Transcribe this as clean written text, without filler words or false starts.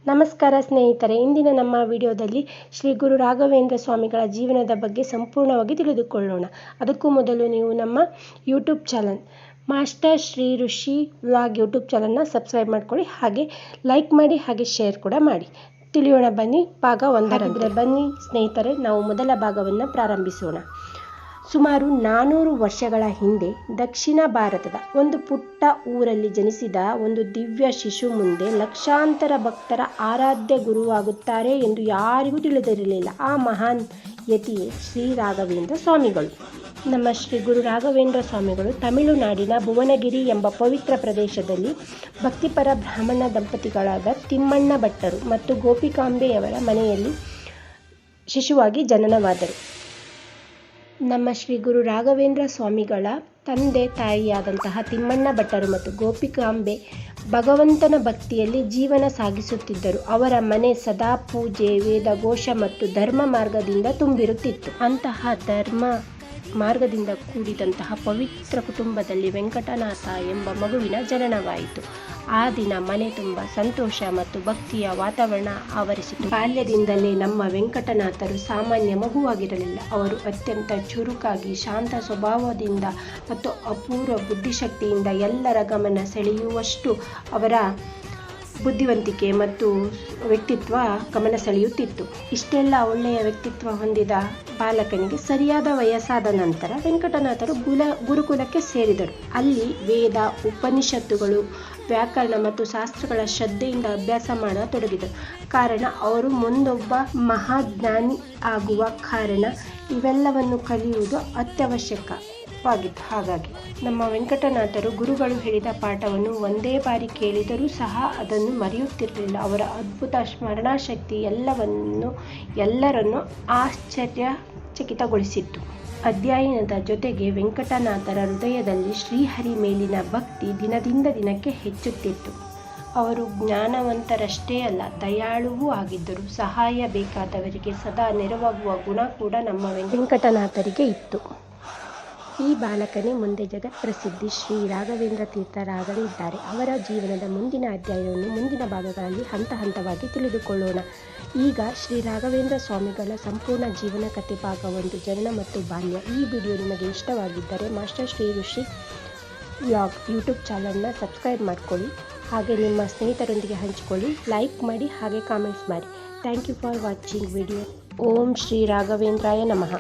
ನಮಸ್ಕಾರ ಸ್ನೇಹಿತರೆ, ಇಂದಿನ ನಮ್ಮ ವಿಡಿಯೋದಲ್ಲಿ ಶ್ರೀ ಗುರು ರಾಘವೇಂದ್ರ ಸ್ವಾಮಿಗಳ ಜೀವನದ ಬಗ್ಗೆ ಸಂಪೂರ್ಣವಾಗಿ ತಿಳಿದುಕೊಳ್ಳೋಣ. ಅದಕ್ಕೂ ಮೊದಲು ನೀವು ನಮ್ಮ ಯೂಟ್ಯೂಬ್ ಚಾನಲ್ ಮಾಸ್ಟರ್ ಶ್ರೀ ಋಷಿ ವ್ಲಾಗ್ ಯೂಟ್ಯೂಬ್ ಚಾನಲ್ನ ಸಬ್ಸ್ಕ್ರೈಬ್ ಮಾಡ್ಕೊಳ್ಳಿ, ಹಾಗೆ ಲೈಕ್ ಮಾಡಿ, ಹಾಗೆ ಶೇರ್ ಕೂಡ ಮಾಡಿ. ತಿಳಿಯೋಣ ಬನ್ನಿ ಭಾಗ 1. ಬನ್ನಿ ಸ್ನೇಹಿತರೆ, ನಾವು ಮೊದಲ ಭಾಗವನ್ನು ಪ್ರಾರಂಭಿಸೋಣ. ಸುಮಾರು 400 ವರ್ಷಗಳ ಹಿಂದೆ ದಕ್ಷಿಣ ಭಾರತದ ಒಂದು ಪುಟ್ಟ ಊರಲ್ಲಿ ಜನಿಸಿದ ಒಂದು ದಿವ್ಯ ಶಿಶು ಮುಂದೆ ಲಕ್ಷಾಂತರ ಭಕ್ತರ ಆರಾಧ್ಯ ಗುರುವಾಗುತ್ತಾರೆ ಎಂದು ಯಾರಿಗೂ ತಿಳಿದಿರಲಿಲ್ಲ. ಆ ಮಹಾನ್ ಯತಿಯೇ ಶ್ರೀ ರಾಘವೇಂದ್ರ ಸ್ವಾಮಿಗಳು. ನಮ್ಮ ಶ್ರೀ ಗುರು ರಾಘವೇಂದ್ರ ಸ್ವಾಮಿಗಳು ತಮಿಳುನಾಡಿನ ಭುವನಗಿರಿ ಎಂಬ ಪವಿತ್ರ ಪ್ರದೇಶದಲ್ಲಿ ಭಕ್ತಿಪರ ಬ್ರಾಹ್ಮಣ ದಂಪತಿಗಳಾದ ತಿಮ್ಮಣ್ಣ ಭಟ್ಟರು ಮತ್ತು ಗೋಪಿಕಾಂಬೆಯವರ ಮನೆಯಲ್ಲಿ ಶಿಶುವಾಗಿ ಜನನವಾದರು. ನಮ್ಮ ಶ್ರೀ ಗುರು ರಾಘವೇಂದ್ರ ಸ್ವಾಮಿಗಳ ತಂದೆ ತಾಯಿಯಾದಂತಹ ತಿಮ್ಮಣ್ಣ ಭಟ್ಟರು ಮತ್ತು ಗೋಪಿಕಾಂಬೆ ಭಗವಂತನ ಭಕ್ತಿಯಲ್ಲಿ ಜೀವನ ಸಾಗಿಸುತ್ತಿದ್ದರು. ಅವರ ಮನೆ ಸದಾ ಪೂಜೆ, ವೇದಘೋಷ ಮತ್ತು ಧರ್ಮ ಮಾರ್ಗದಿಂದ ತುಂಬಿರುತ್ತಿತ್ತು. ಅಂತಹ ಧರ್ಮ ಮಾರ್ಗದಿಂದ ಕೂಡಿದಂತಹ ಪವಿತ್ರ ಕುಟುಂಬದಲ್ಲಿ ವೆಂಕಟನಾಥ ಎಂಬ ಮಗುವಿನ ಜನನವಾಯಿತು. ಆ ದಿನ ಮನೆ ತುಂಬ ಸಂತೋಷ ಮತ್ತು ಭಕ್ತಿಯ ವಾತಾವರಣ ಆವರಿಸಿತು. ಬಾಲ್ಯದಿಂದಲೇ ನಮ್ಮ ವೆಂಕಟನಾಥರು ಸಾಮಾನ್ಯ ಮಗುವಾಗಿರಲಿಲ್ಲ. ಅವರು ಅತ್ಯಂತ ಚುರುಕಾಗಿ, ಶಾಂತ ಸ್ವಭಾವದಿಂದ ಮತ್ತು ಅಪೂರ್ವ ಬುದ್ಧಿಶಕ್ತಿಯಿಂದ ಎಲ್ಲರ ಗಮನ ಸೆಳೆಯುವಷ್ಟು ಅವರ ಬುದ್ಧಿವಂತಿಕೆ ಮತ್ತು ವ್ಯಕ್ತಿತ್ವ ಗಮನ ಸೆಳೆಯುತ್ತಿತ್ತು. ಇಷ್ಟೆಲ್ಲ ಒಳ್ಳೆಯ ವ್ಯಕ್ತಿತ್ವ ಹೊಂದಿದ ಬಾಲಕನಿಗೆ ಸರಿಯಾದ ವಯಸ್ಸಾದ ನಂತರ ವೆಂಕಟನಾಥರು ಗುರುಕುಲಕ್ಕೆ ಸೇರಿದರು. ಅಲ್ಲಿ ವೇದ, ಉಪನಿಷತ್ತುಗಳು, ವ್ಯಾಕರಣ ಮತ್ತು ಶಾಸ್ತ್ರಗಳ ಶ್ರದ್ಧೆಯಿಂದ ಅಭ್ಯಾಸ ಮಾಡತೊಡಗಿದರು. ಕಾರಣ ಅವರು ಮುಂದೊಬ್ಬ ಮಹಾಜ್ಞಾನಿ ಆಗುವ ಕಾರಣ ಇವೆಲ್ಲವನ್ನು ಕಲಿಯುವುದು ಅತ್ಯವಶ್ಯಕವಾಗಿತ್ತು. ಹಾಗಾಗಿ ನಮ್ಮ ವೆಂಕಟನಾಥರು ಗುರುಗಳು ಹೇಳಿದ ಪಾಠವನ್ನು ಒಂದೇ ಬಾರಿ ಕೇಳಿದರೂ ಸಹ ಅದನ್ನು ಮರೆಯುತ್ತಿರಲಿಲ್ಲ. ಅವರ ಅದ್ಭುತ ಸ್ಮರಣಾಶಕ್ತಿ ಎಲ್ಲರನ್ನೂ ಆಶ್ಚರ್ಯಚಕಿತಗೊಳಿಸಿತ್ತು. ಅಧ್ಯಯನದ ಜೊತೆಗೆ ವೆಂಕಟನಾಥರ ಹೃದಯದಲ್ಲಿ ಶ್ರೀಹರಿ ಮೇಲಿನ ಭಕ್ತಿ ದಿನದಿಂದ ದಿನಕ್ಕೆ ಹೆಚ್ಚುತ್ತಿತ್ತು. ಅವರು ಜ್ಞಾನವಂತರಷ್ಟೇ ಅಲ್ಲ, ದಯಾಳುವೂ ಆಗಿದ್ದರು. ಸಹಾಯ ಬೇಕಾದವರಿಗೆ ಸದಾ ನೆರವಾಗುವ ಗುಣ ಕೂಡ ನಮ್ಮ ವೆಂಕಟನಾಥರಿಗೆ ಇತ್ತು. ಈ ಬಾಲಕನೇ ಮುಂದೆ ಜಗತ್ಪ್ರಸಿದ್ಧಿ ಶ್ರೀ ರಾಘವೇಂದ್ರ ತೀರ್ಥರಾಗಲಿದ್ದಾರೆ. ಅವರ ಜೀವನದ ಮುಂದಿನ ಅಧ್ಯಾಯವನ್ನು ಮುಂದಿನ ಭಾಗಗಳಲ್ಲಿ ಹಂತ ಹಂತವಾಗಿ ತಿಳಿದುಕೊಳ್ಳೋಣ. ಈಗ ಶ್ರೀ ರಾಘವೇಂದ್ರ ಸ್ವಾಮಿಗಳ ಸಂಪೂರ್ಣ ಜೀವನ ಕಥೆ ಭಾಗ 1, ಜನನ ಮತ್ತು ಬಾಲ್ಯ. ಈ ವಿಡಿಯೋ ನಿಮಗೆ ಇಷ್ಟವಾಗಿದ್ದರೆ ಮಾಸ್ಟರ್ ಶ್ರೀ ಋಷಿ ವ್ಲಾಗ್ ಯೂಟ್ಯೂಬ್ ಚಾನಲ್ನ ಸಬ್ಸ್ಕ್ರೈಬ್ ಮಾಡ್ಕೊಳ್ಳಿ, ಹಾಗೆ ನಿಮ್ಮ ಸ್ನೇಹಿತರೊಂದಿಗೆ ಹಂಚಿಕೊಳ್ಳಿ, ಲೈಕ್ ಮಾಡಿ, ಹಾಗೆ ಕಾಮೆಂಟ್ಸ್ ಮಾಡಿ. Thank you for watching video. ಓಂ ಶ್ರೀ ರಾಘವೇಂದ್ರಾಯ ನಮಃ.